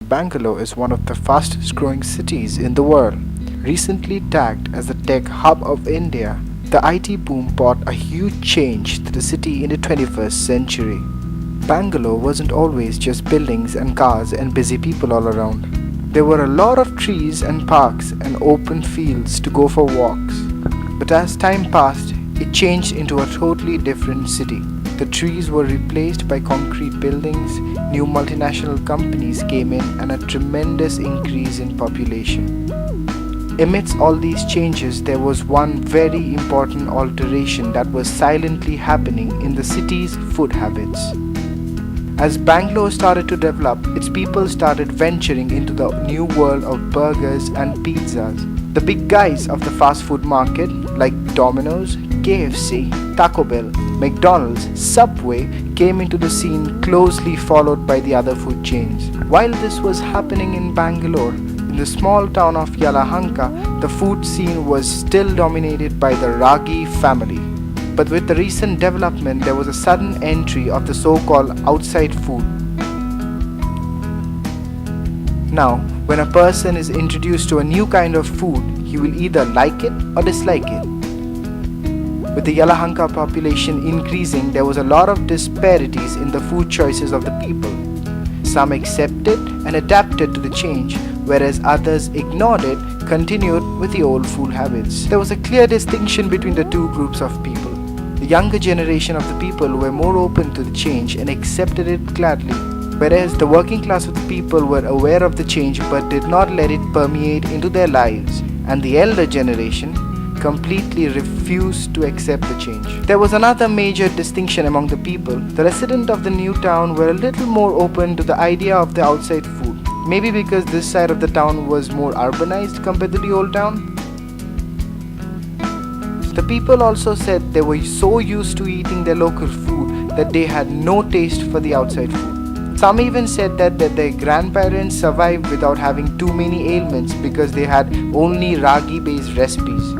Bangalore is one of the fastest growing cities in the world. Recently tagged as the tech hub of India, the IT boom brought a huge change to the city in the 21st century. Bangalore wasn't always just buildings and cars and busy people all around. There were a lot of trees and parks and open fields to go for walks. But as time passed, it changed into a totally different city. The trees were replaced by concrete buildings, new multinational companies came in, and a tremendous increase in population. Amidst all these changes, there was one very important alteration that was silently happening in the city's food habits. As Bangalore started to develop, its people started venturing into the new world of burgers and pizzas. The big guys of the fast food market like Domino's, KFC, Taco Bell, McDonald's, Subway came into the scene, closely followed by the other food chains. While this was happening in Bangalore, in the small town of Yelahanka, the food scene was still dominated by the Ragi family. But with the recent development, there was a sudden entry of the so-called outside food. Now, when a person is introduced to a new kind of food, he will either like it or dislike it. With the Yelahanka population increasing, there was a lot of disparities in the food choices of the people. Some accepted and adapted to the change, whereas others ignored it, continued with the old food habits. There was a clear distinction between the two groups of people. The younger generation of the people were more open to the change and accepted it gladly, whereas the working class of the people were aware of the change but did not let it permeate into their lives, and the elder generation completely refused to accept the change. There was another major distinction among the people. The residents of the new town were a little more open to the idea of the outside food, maybe because this side of the town was more urbanized compared to the old town. The people also said they were so used to eating their local food that they had no taste for the outside food. Some even said that their grandparents survived without having too many ailments because they had only ragi-based recipes.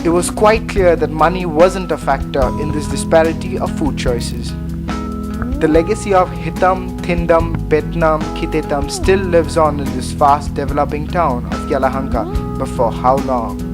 It was quite clear that money wasn't a factor in this disparity of food choices. The legacy of Hitam, Thindam, Betnam, Kitetam still lives on in this fast developing town of Yelahanka, but for how long?